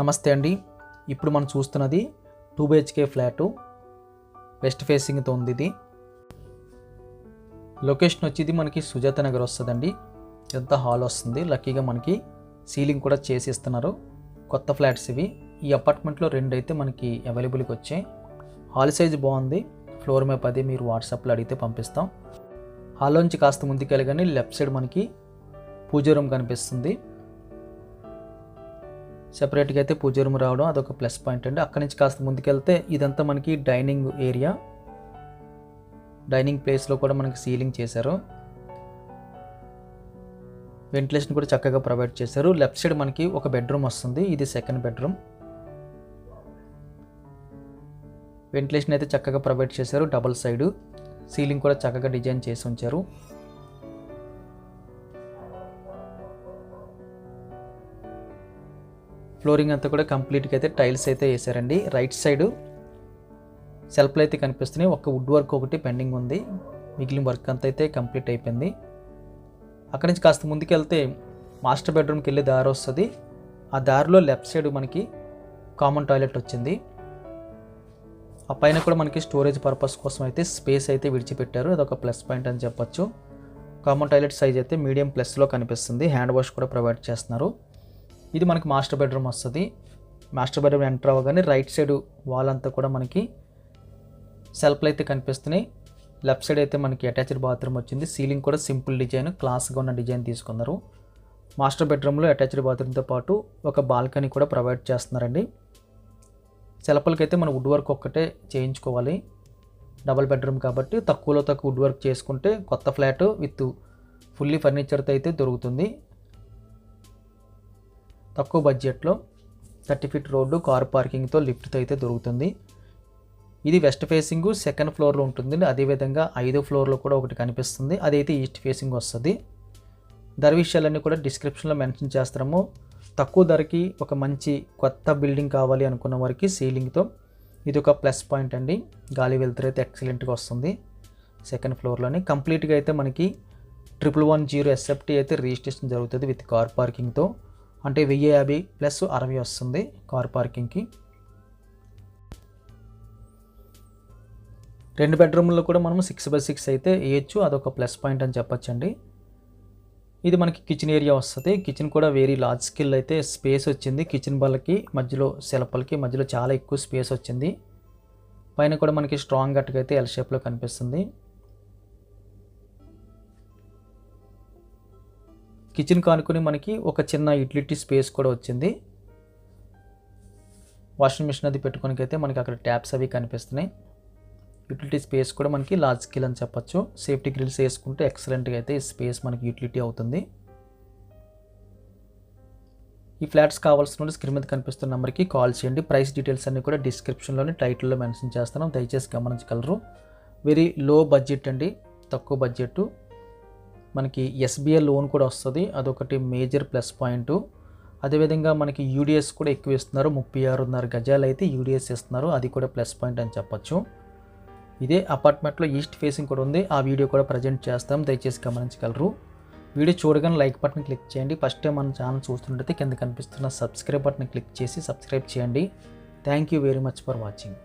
నమస్తే అండి. ఇప్పుడు మనం చూస్తున్నది 2 BHK ఫ్లాటు వెస్ట్ ఫేసింగ్తో ఉంది. ఇది లొకేషన్ వచ్చేది మనకి సుజాత నగర్ వస్తుందండి. ఎంత హాల్ వస్తుంది. లక్కీగా మనకి సీలింగ్ కూడా చేసి ఇస్తున్నారు. కొత్త ఫ్లాట్స్ ఇవి. ఈ అపార్ట్మెంట్లో 2 అయితే మనకి అవైలబుల్గా వచ్చాయి. హాల్ సైజ్ బాగుంది. ఫ్లోర్ మ్యాప్ అది మీరు వాట్సాప్లో అడిగితే పంపిస్తాం. హాల్లోంచి కాస్త ముందుకెళ్ళగానే లెఫ్ట్ సైడ్ మనకి పూజ రూమ్ కనిపిస్తుంది. సెపరేట్గా అయితే పూజ రూమ్ రావడం అదొక ప్లస్ పాయింట్ అండి. అక్కడి నుంచి కాస్త ముందుకెళ్తే ఇదంతా మనకి డైనింగ్ ఏరియా. డైనింగ్ ప్లేస్లో కూడా మనకి సీలింగ్ చేశారు. వెంటిలేషన్ కూడా చక్కగా ప్రొవైడ్ చేశారు. లెఫ్ట్ సైడ్ మనకి ఒక బెడ్రూమ్ వస్తుంది. ఇది సెకండ్ బెడ్రూమ్. వెంటిలేషన్ అయితే చక్కగా ప్రొవైడ్ చేశారు. డబుల్ సైడ్ సీలింగ్ కూడా చక్కగా డిజైన్ చేసి ఉంచారు. ఫ్లోరింగ్ అంతా కూడా కంప్లీట్గా అయితే టైల్స్ అయితే వేసారండి. రైట్ సైడ్ సెల్ఫ్లు అయితే కనిపిస్తున్నాయి. ఒక వుడ్ వర్క్ ఒకటి పెండింగ్ ఉంది. మిగిలిన వర్క్ అంతా అయితే కంప్లీట్ అయిపోయింది. అక్కడి నుంచి కాస్త ముందుకు వెళ్తే మాస్టర్ బెడ్రూమ్కి వెళ్ళే దారి వస్తుంది. ఆ దారిలో లెఫ్ట్ సైడ్ మనకి కామన్ టాయిలెట్ వచ్చింది. ఆ పైన కూడా మనకి స్టోరేజ్ పర్పస్ కోసం అయితే స్పేస్ అయితే విడిచిపెట్టారు. అదొక ప్లస్ పాయింట్ అని చెప్పొచ్చు. కామన్ టాయిలెట్ సైజ్ అయితే మీడియం ప్లస్లో కనిపిస్తుంది. హ్యాండ్ వాష్ కూడా ప్రొవైడ్ చేస్తున్నారు. ఇది మనకి మాస్టర్ బెడ్రూమ్ వస్తుంది. మాస్టర్ బెడ్రూమ్ ఎంటర్ అవ్వగానే రైట్ సైడ్ వాల్ అంతా కూడా మనకి సెల్ఫ్లు అయితే కనిపిస్తున్నాయి. లెఫ్ట్ సైడ్ అయితే మనకి అటాచ్డ్ బాత్రూమ్ వచ్చింది. సీలింగ్ కూడా సింపుల్ డిజైన్, క్లాస్గా ఉన్న డిజైన్ తీసుకున్నారు. మాస్టర్ బెడ్రూమ్లో అటాచ్డ్ బాత్రూమ్తో పాటు ఒక బాల్కనీ కూడా ప్రొవైడ్ చేస్తున్నారండి. సెల్ఫ్లకి అయితే మనం వుడ్ వర్క్ ఒక్కటే చేయించుకోవాలి. డబుల్ బెడ్రూమ్ కాబట్టి తక్కువలో తక్కువ వుడ్ వర్క్ చేసుకుంటే కొత్త ఫ్లాట్ విత్ ఫుల్లీ ఫర్నిచర్తో అయితే దొరుకుతుంది. తక్కువ బడ్జెట్లో 30 ఫీట్ రోడ్డు, కార్ పార్కింగ్తో లిఫ్ట్తో అయితే దొరుకుతుంది. ఇది వెస్ట్ ఫేసింగ్ సెకండ్ ఫ్లోర్లో ఉంటుంది. అదేవిధంగా 5వ ఫ్లోర్లో కూడా ఒకటి కనిపిస్తుంది. అదైతే ఈస్ట్ ఫేసింగ్ వస్తుంది. ధర విషయాలన్నీ కూడా డిస్క్రిప్షన్లో మెన్షన్ చేస్తాము. తక్కువ ధరకి ఒక మంచి కొత్త బిల్డింగ్ కావాలి అనుకున్న వారికి సీలింగ్తో ఇది ఒక ప్లస్ పాయింట్ అండి. గాలి వెలుతురు అయితే ఎక్సలెంట్గా వస్తుంది. సెకండ్ ఫ్లోర్లోని కంప్లీట్గా అయితే మనకి 1110 SFT అయితే రిజిస్ట్రేషన్ జరుగుతుంది విత్ కార్ పార్కింగ్తో. అంటే 1050 ప్లస్ 60 వస్తుంది కార్ పార్కింగ్కి. 2 బెడ్రూమ్లో కూడా మనం 6x6 అయితే వేయచ్చు. అదొక ప్లస్ పాయింట్ అని చెప్పొచ్చండి. ఇది మనకి కిచెన్ ఏరియా వస్తుంది. కిచెన్ కూడా వెరీ లార్జ్ స్కేల్ అయితే స్పేస్ వచ్చింది. కిచెన్ బల్లకి మధ్యలో సెల్ఫ్లకి మధ్యలో చాలా ఎక్కువ స్పేస్ వచ్చింది. పైన కూడా మనకి స్ట్రాంగ్ గట్టుగా అయితే ఎల్ షేప్లో కనిపిస్తుంది. కిచెన్ కానుకొని మనకి ఒక చిన్న యూటిలిటీ స్పేస్ కూడా వచ్చింది. వాషింగ్ మిషన్ అది పెట్టుకోనికి అయితే మనకి అక్కడ ట్యాప్స్ అవి కనిపిస్తున్నాయి. యూటిలిటీ స్పేస్ కూడా మనకి లార్జ్ స్కేల్ అని చెప్పొచ్చు. సేఫ్టీ గ్రిల్స్ వేసుకుంటే ఎక్సలెంట్గా అయితే ఈ స్పేస్ మనకి యూటిలిటీ అవుతుంది. ఈ ఫ్లాట్స్ కావాల్సిన స్క్రీన్ మీద కనిపిస్తున్న నెంబర్కి కాల్ చేయండి. ప్రైస్ డీటెయిల్స్ అన్నీ కూడా డిస్క్రిప్షన్లోని టైటిల్లో మెన్షన్ చేస్తాను. దయచేసి గమనించగలరు. వెరీ లో బడ్జెట్ అండి. తక్కువ బడ్జెట్. మనకి SBI లోన్ కూడా వస్తుంది. అదొకటి మేజర్ ప్లస్ పాయింట్. అదేవిధంగా మనకి UDS కూడా ఎక్కువ ఇస్తున్నారు. 36.5 గజాలు అయితే UDS ఇస్తున్నారు. అది కూడా ప్లస్ పాయింట్ అని చెప్పొచ్చు. ఇదే అపార్ట్మెంట్లో ఈస్ట్ ఫేసింగ్ కూడా ఉంది. ఆ వీడియో కూడా ప్రజెంట్ చేస్తాం. దయచేసి గమనించగలరు. వీడియో చూడగానే లైక్ బటన్ క్లిక్ చేయండి. ఫస్ట్ టైం మన ఛానల్ చూస్తుంటే కింద కనిపిస్తున్న సబ్స్క్రైబ్ బటన్ క్లిక్ చేసి సబ్స్క్రైబ్ చేయండి. Thank you very much for watching.